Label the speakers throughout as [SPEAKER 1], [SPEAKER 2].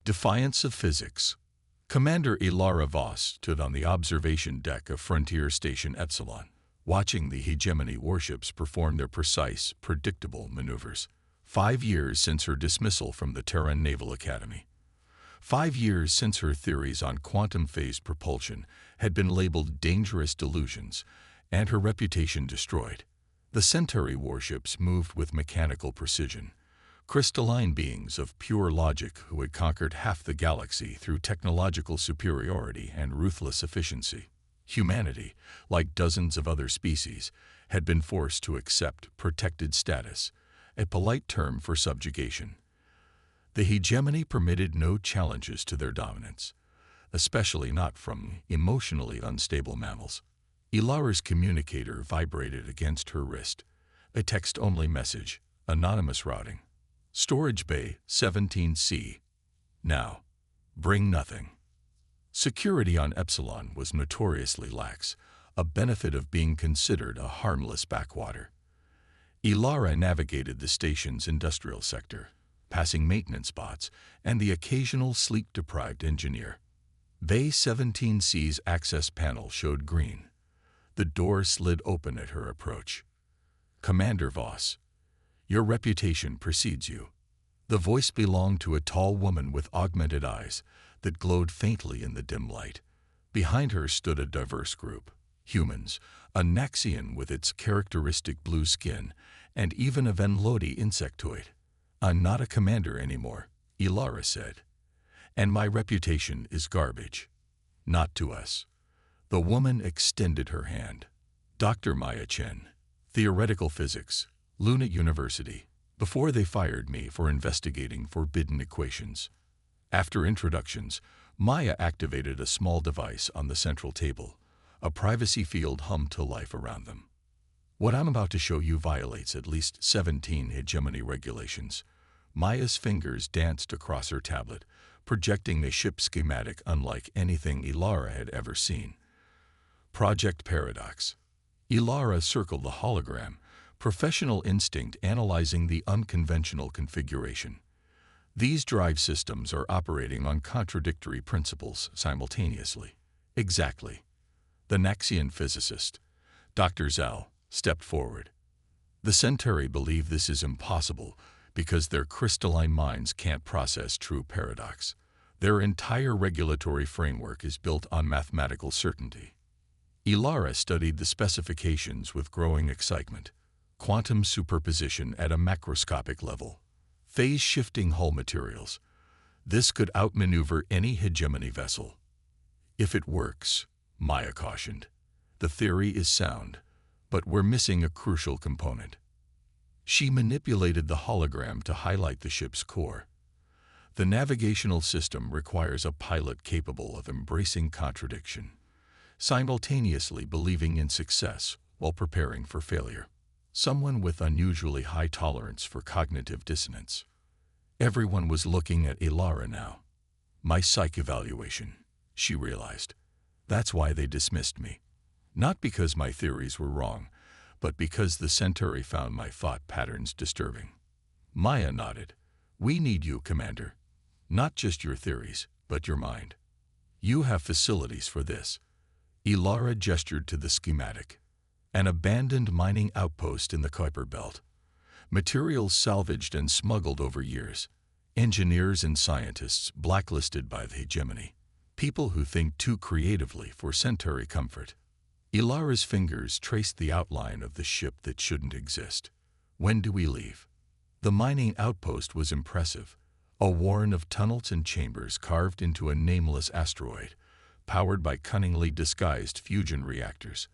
[SPEAKER 1] Defiance of physics. Commander Ilara Voss stood on the observation deck of Frontier Station Epsilon, watching the hegemony warships perform their precise, predictable maneuvers. 5 years since her dismissal from the Terran Naval Academy. 5 years since her theories on quantum-phased propulsion had been labeled dangerous delusions and her reputation destroyed. The Centauri warships moved with mechanical precision, crystalline beings of pure logic who had conquered half the galaxy through technological superiority and ruthless efficiency. Humanity, like dozens of other species, had been forced to accept protected status, a polite term for subjugation. The hegemony permitted no challenges to their dominance, especially not from emotionally unstable mammals. Ilara's communicator vibrated against her wrist, a text-only message, anonymous routing. Storage Bay 17C. Now, bring nothing. Security on Epsilon was notoriously lax, a benefit of being considered a harmless backwater. Ilara navigated the station's industrial sector, passing maintenance bots and the occasional sleep-deprived engineer. Bay 17C's access panel showed green. The door slid open at her approach. Commander Voss, your reputation precedes you. The voice belonged to a tall woman with augmented eyes that glowed faintly in the dim light. Behind her stood a diverse group. Humans, a Naxian with its characteristic blue skin, and even a Venlodi insectoid. I'm not a commander anymore, Ilara said. And my reputation is garbage. Not to us. The woman extended her hand. Dr. Maya Chen, Theoretical Physics, Luna University, before they fired me for investigating forbidden equations. After introductions, Maya activated a small device on the central table. A privacy field hummed to life around them. What I'm about to show you violates at least 17 hegemony regulations. Maya's fingers danced across her tablet, projecting a ship schematic unlike anything Ilara had ever seen. Project Paradox. Ilara circled the hologram, professional instinct analyzing the unconventional configuration. These drive systems are operating on contradictory principles simultaneously. Exactly. The Naxian physicist, Dr. Zal, stepped forward. The Centauri believe this is impossible because their crystalline minds can't process true paradox. Their entire regulatory framework is built on mathematical certainty. Ilara studied the specifications with growing excitement. Quantum superposition at a macroscopic level. Phase-shifting hull materials. This could outmaneuver any hegemony vessel. If it works, Maya cautioned, the theory is sound, but we're missing a crucial component. She manipulated the hologram to highlight the ship's core. The navigational system requires a pilot capable of embracing contradiction, simultaneously believing in success while preparing for failure. Someone with unusually high tolerance for cognitive dissonance. Everyone was looking at Ilara now. My psych evaluation, she realized. That's why they dismissed me. Not because my theories were wrong, but because the Centauri found my thought patterns disturbing. Maya nodded. We need you, Commander. Not just your theories, but your mind. You have facilities for this. Ilara gestured to the schematic. An abandoned mining outpost in the Kuiper Belt. Materials salvaged and smuggled over years. Engineers and scientists blacklisted by the hegemony. People who think too creatively for Centauri comfort. Ilara's fingers traced the outline of the ship that shouldn't exist. When do we leave? The mining outpost was impressive. A warren of tunnels and chambers carved into a nameless asteroid, powered by cunningly disguised fusion reactors.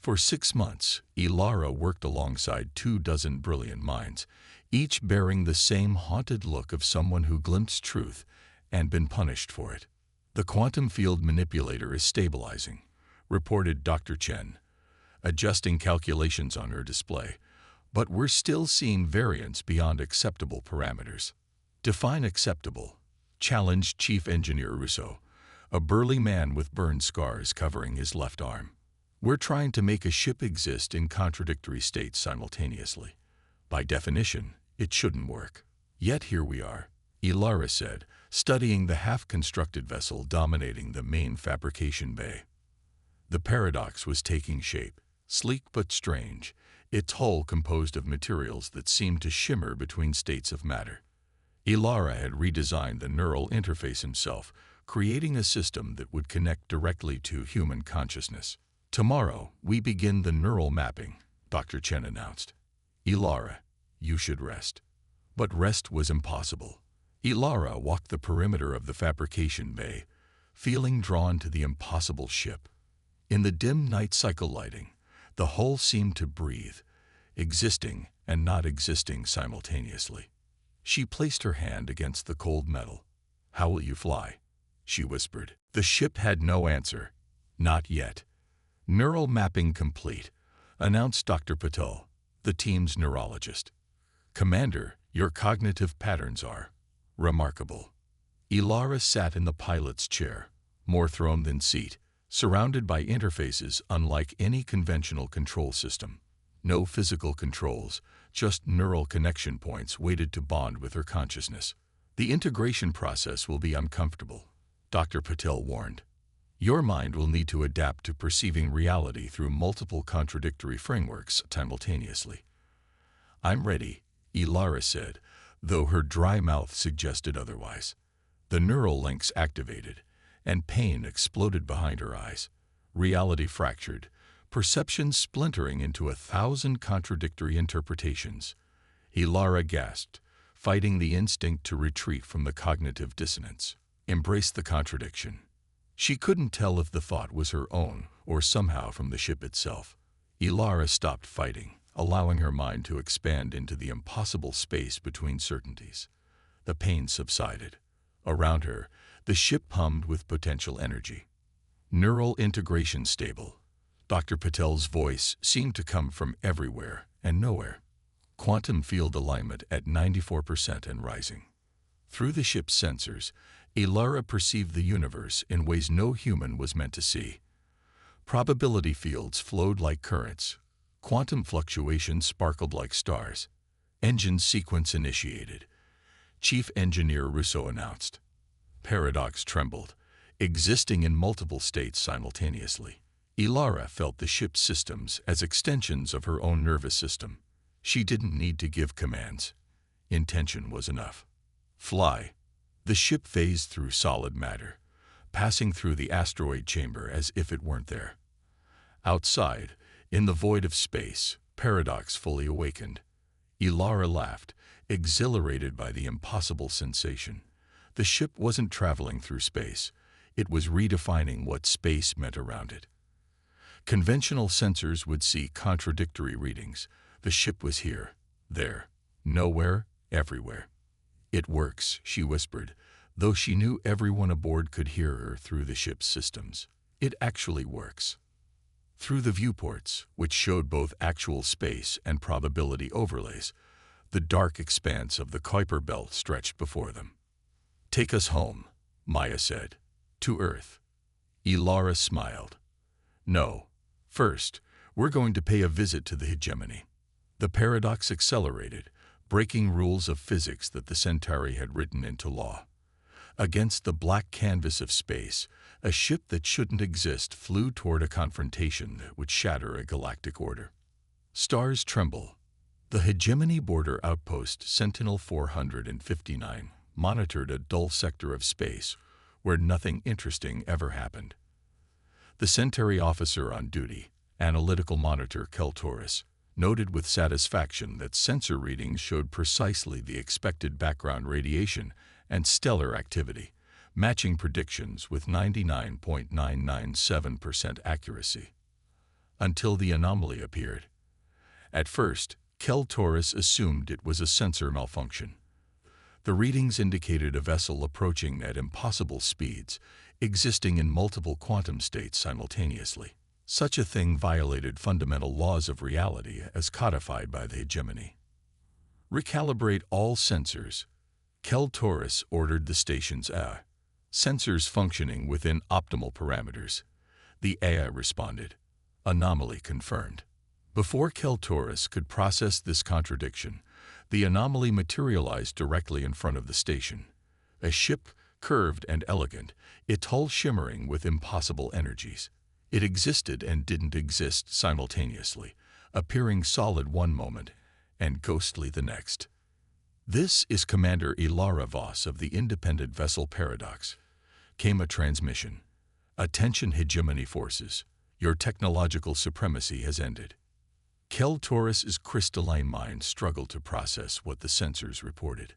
[SPEAKER 1] For 6 months, Ilara worked alongside 24 brilliant minds, each bearing the same haunted look of someone who glimpsed truth and been punished for it. The quantum field manipulator is stabilizing, reported Dr. Chen, adjusting calculations on her display, but we're still seeing variance beyond acceptable parameters. Define acceptable, challenged Chief Engineer Russo, a burly man with burn scars covering his left arm. We're trying to make a ship exist in contradictory states simultaneously. By definition, it shouldn't work. Yet here we are. Ilara said, studying the half-constructed vessel dominating the main fabrication bay. The paradox was taking shape, sleek but strange, its hull composed of materials that seemed to shimmer between states of matter. Ilara had redesigned the neural interface himself, creating a system that would connect directly to human consciousness. "Tomorrow, we begin the neural mapping," Dr. Chen announced. "Ilara, you should rest." But rest was impossible. Ilara walked the perimeter of the fabrication bay, feeling drawn to the impossible ship. In the dim night cycle lighting, the hull seemed to breathe, existing and not existing simultaneously. She placed her hand against the cold metal. "How will you fly?" she whispered. The ship had no answer. "Not yet." "Neural mapping complete," announced Dr. Patel, the team's neurologist. "Commander, your cognitive patterns are remarkable." Ilara sat in the pilot's chair, more throne than seat, surrounded by interfaces unlike any conventional control system. No physical controls, just neural connection points waited to bond with her consciousness. "The integration process will be uncomfortable," Dr. Patel warned. "Your mind will need to adapt to perceiving reality through multiple contradictory frameworks simultaneously." "I'm ready," Ilara said, though her dry mouth suggested otherwise. The neural links activated, and pain exploded behind her eyes. Reality fractured, perception splintering into 1,000 contradictory interpretations. Ilara gasped, fighting the instinct to retreat from the cognitive dissonance. Embrace the contradiction. She couldn't tell if the thought was her own or somehow from the ship itself. Ilara stopped fighting, allowing her mind to expand into the impossible space between certainties. The pain subsided. Around her, the ship hummed with potential energy. "Neural integration stable." Dr. Patel's voice seemed to come from everywhere and nowhere. "Quantum field alignment at 94% and rising." Through the ship's sensors, Ilara perceived the universe in ways no human was meant to see. Probability fields flowed like currents. Quantum fluctuations sparkled like stars. "Engine sequence initiated," Chief Engineer Russo announced. Paradox trembled, existing in multiple states simultaneously. Ilara felt the ship's systems as extensions of her own nervous system. She didn't need to give commands. Intention was enough. "Fly." The ship phased through solid matter, passing through the asteroid chamber as if it weren't there. Outside, in the void of space, Paradox fully awakened. Ilara laughed, exhilarated by the impossible sensation. The ship wasn't traveling through space. It was redefining what space meant around it. Conventional sensors would see contradictory readings. The ship was here, there, nowhere, everywhere. "It works," she whispered, though she knew everyone aboard could hear her through the ship's systems. "It actually works." Through the viewports, which showed both actual space and probability overlays, the dark expanse of the Kuiper Belt stretched before them. "Take us home," Maya said. "To Earth." Ilara smiled. "No. First, we're going to pay a visit to the hegemony." The paradox accelerated, breaking rules of physics that the Centauri had written into law. Against the black canvas of space, a ship that shouldn't exist flew toward a confrontation that would shatter a galactic order. Stars tremble. The hegemony border outpost Sentinel 459 monitored a dull sector of space where nothing interesting ever happened. The Centauri officer on duty, analytical monitor Keltoris, noted with satisfaction that sensor readings showed precisely the expected background radiation and stellar activity, matching predictions with 99.997% accuracy. Until the anomaly appeared. At first, Keltoris assumed it was a sensor malfunction. The readings indicated a vessel approaching at impossible speeds, existing in multiple quantum states simultaneously. Such a thing violated fundamental laws of reality as codified by the hegemony. "Recalibrate all sensors," Keltoris ordered the station's AI. "Sensors functioning within optimal parameters." The AI responded. Anomaly confirmed. Before Keltoris could process this contradiction, The anomaly materialized directly in front of the station. A ship, curved and elegant, its hull shimmering with impossible energies. It existed and didn't exist simultaneously, appearing solid one moment and ghostly the next. "This is Commander Ilara Voss of the Independent Vessel Paradox," came a transmission. "Attention hegemony forces. Your technological supremacy has ended." Kel Taurus's crystalline mind struggled to process what the sensors reported.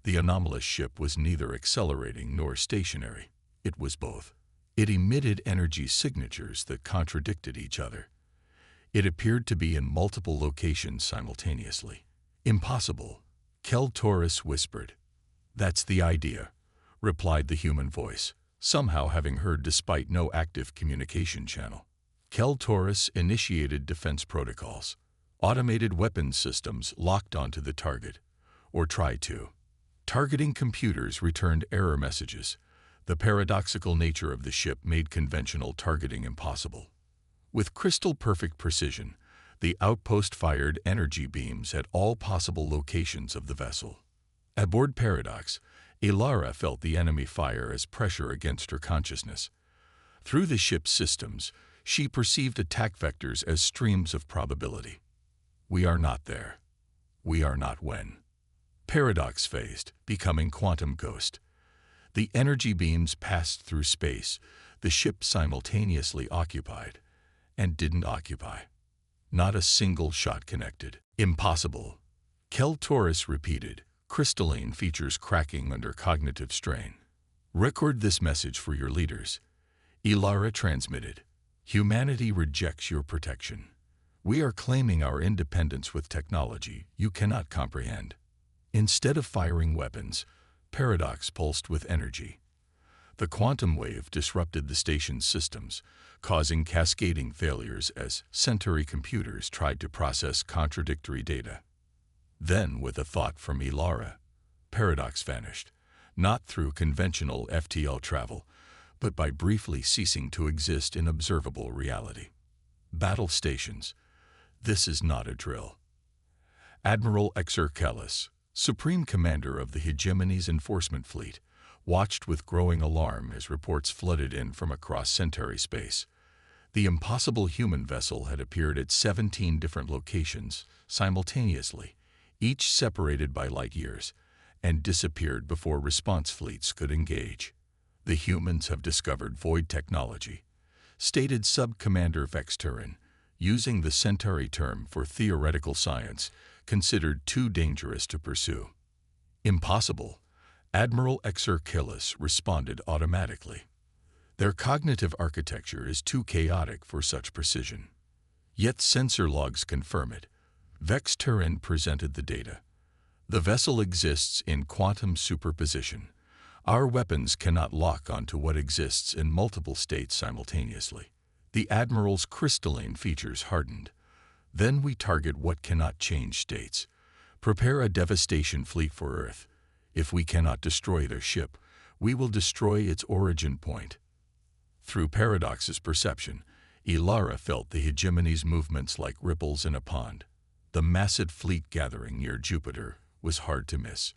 [SPEAKER 1] The anomalous ship was neither accelerating nor stationary. It was both. It emitted energy signatures that contradicted each other. It appeared to be in multiple locations simultaneously. "Impossible," Kel Taurus whispered. "That's the idea," replied the human voice, somehow having heard despite no active communication channel. Kel Taurus initiated defense protocols. Automated weapons systems locked onto the target, or tried to. Targeting computers returned error messages. The paradoxical nature of the ship made conventional targeting impossible. With crystal-perfect precision, the outpost fired energy beams at all possible locations of the vessel. Aboard Paradox, Ilara felt the enemy fire as pressure against her consciousness. Through the ship's systems, she perceived attack vectors as streams of probability. "We are not there. We are not when." Paradox phased, becoming quantum ghost. The energy beams passed through space. The ship simultaneously occupied and didn't occupy. Not a single shot connected. "Impossible," Kel Taurus repeated, crystalline features cracking under cognitive strain. "Record this message for your leaders," Ilara transmitted. "Humanity rejects your protection. We are claiming our independence with technology you cannot comprehend." Instead of firing weapons, Paradox pulsed with energy. The quantum wave disrupted the station's systems, causing cascading failures as Centauri computers tried to process contradictory data. Then, with a thought from Ilara, Paradox vanished, not through conventional FTL travel, but by briefly ceasing to exist in observable reality. Battle stations. This is not a drill. Admiral Exarchellus, Supreme Commander of the Hegemony's Enforcement Fleet, watched with growing alarm as reports flooded in from across Centauri space. The impossible human vessel had appeared at 17 different locations simultaneously, each separated by light years, and disappeared before response fleets could engage. "The humans have discovered void technology," stated Sub-Commander Vexturin, using the Centauri term for theoretical science considered too dangerous to pursue. "Impossible," Admiral Exarchellus responded automatically. "Their cognitive architecture is too chaotic for such precision." "Yet sensor logs confirm it." Vexturin presented the data. "The vessel exists in quantum superposition. Our weapons cannot lock onto what exists in multiple states simultaneously." The Admiral's crystalline features hardened. "Then we target what cannot change states. Prepare a devastation fleet for Earth. If we cannot destroy their ship, we will destroy its origin point." Through Paradox's perception, Ilara felt the hegemony's movements like ripples in a pond. The massive fleet gathering near Jupiter was hard to miss.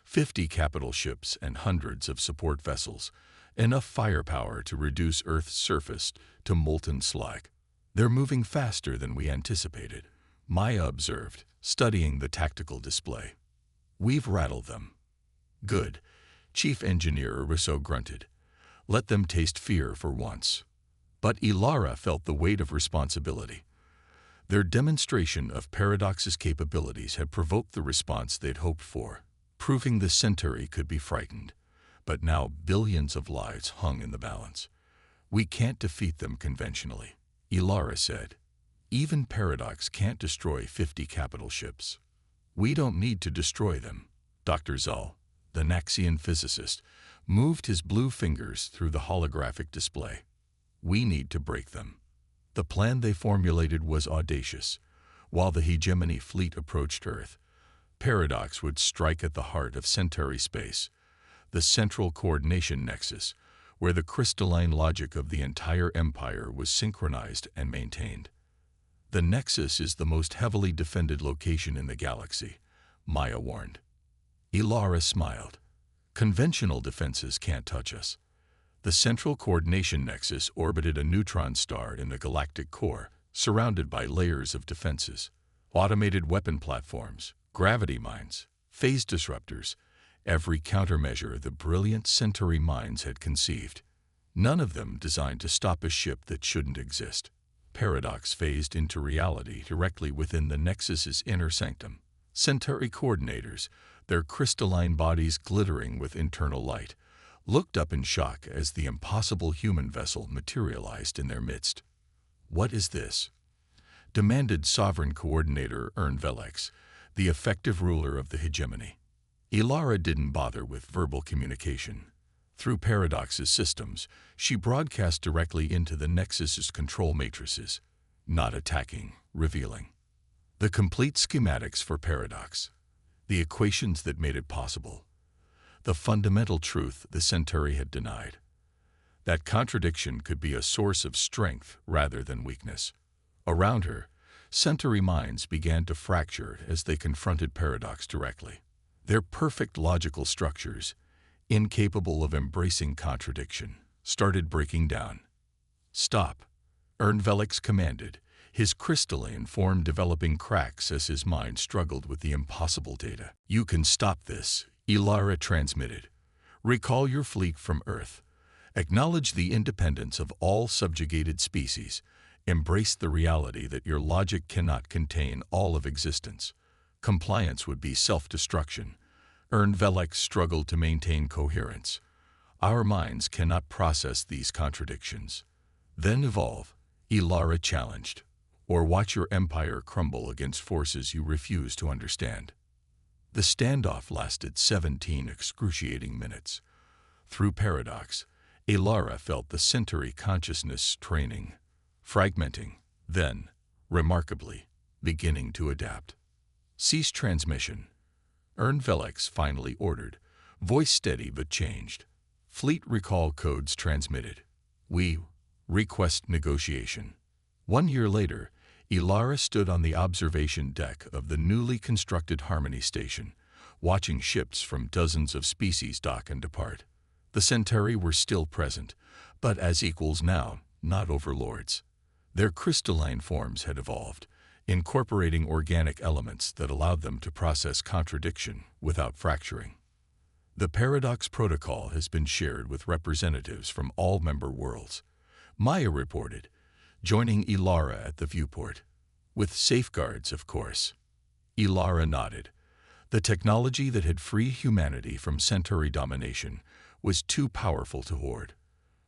[SPEAKER 1] 50 capital ships and hundreds of support vessels, enough firepower to reduce Earth's surface to molten slag. "They're moving faster than we anticipated," Maya observed, studying the tactical display. "We've rattled them." "Good," Chief Engineer Rousseau grunted. "Let them taste fear for once." But Ilara felt the weight of responsibility. Their demonstration of Paradox's capabilities had provoked the response they'd hoped for, proving the Centauri could be frightened. But now billions of lives hung in the balance. "We can't defeat them conventionally," Ilara said. "Even Paradox can't destroy 50 capital ships." "We don't need to destroy them." Dr. Zal, the Naxian physicist, moved his blue fingers through the holographic display. "We need to break them." The plan they formulated was audacious. While the hegemony fleet approached Earth, Paradox would strike at the heart of Centauri space, the central coordination nexus, where the crystalline logic of the entire empire was synchronized and maintained. The nexus is the most heavily defended location in the galaxy, Maya warned. Ilara smiled. Conventional defenses can't touch us. The central coordination nexus orbited a neutron star in the galactic core, surrounded by layers of defenses, automated weapon platforms, gravity mines, phase disruptors, every countermeasure the brilliant Centauri minds had conceived. None of them designed to stop a ship that shouldn't exist. Paradox phased into reality directly within the Nexus's inner sanctum. Centauri coordinators, their crystalline bodies glittering with internal light, looked up in shock as the impossible human vessel materialized in their midst. "What is this?" demanded Sovereign Coordinator Velix, the effective ruler of the hegemony. Ilara didn't bother with verbal communication. Through Paradox's systems, she broadcast directly into the Nexus's control matrices, not attacking, revealing. The complete schematics for Paradox, the equations that made it possible, the fundamental truth the Centauri had denied. That contradiction could be a source of strength rather than weakness. Around her, Centauri minds began to fracture as they confronted Paradox directly. Their perfect logical structures, incapable of embracing contradiction, started breaking down. "Stop," Velix commanded, his crystalline form developing cracks as his mind struggled with the impossible data. "You can stop this," Ilara transmitted. "Recall your fleet from Earth. Acknowledge the independence of all subjugated species. Embrace the reality that your logic cannot contain all of existence. Compliance would be self-destruction." Velix struggled to maintain coherence. "Our minds cannot process these contradictions." "Then evolve," Ilara challenged, "or watch your empire crumble against forces you refuse to understand." The standoff lasted 17 excruciating minutes. Through Paradox, Ilara felt the Centauri consciousness training, fragmenting, then, remarkably, beginning to adapt. "Cease transmission," Velix finally ordered, voice steady but changed. "Fleet recall codes transmitted. We request negotiation." 1 year later, Ilara stood on the observation deck of the newly constructed Harmony Station, watching ships from dozens of species dock and depart. The Centauri were still present, but as equals now, not overlords. Their crystalline forms had evolved, incorporating organic elements that allowed them to process contradiction without fracturing. The Paradox Protocol has been shared with representatives from all member worlds, Maya reported, joining Ilara at the viewport. "With safeguards, of course." Ilara nodded. The technology that had freed humanity from Centauri domination was too powerful to hoard.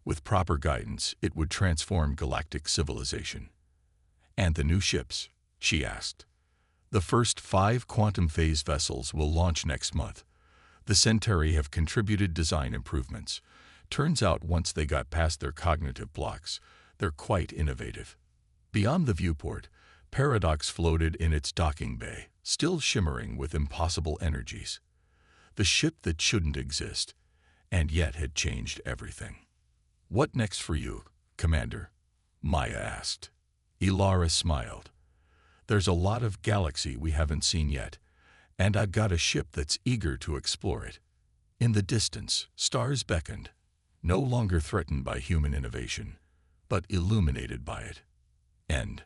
[SPEAKER 1] With proper guidance, it would transform galactic civilization. "And the new ships?" she asked. "The first 5 quantum phase vessels will launch next month. The Centauri have contributed design improvements. Turns out once they got past their cognitive blocks, they're quite innovative." Beyond the viewport, Paradox floated in its docking bay, still shimmering with impossible energies. The ship that shouldn't exist, and yet had changed everything. "What next for you, Commander?" Maya asked. Ilara smiled. "There's a lot of galaxy we haven't seen yet, and I've got a ship that's eager to explore it." In the distance, stars beckoned, no longer threatened by human innovation, but illuminated by it. End.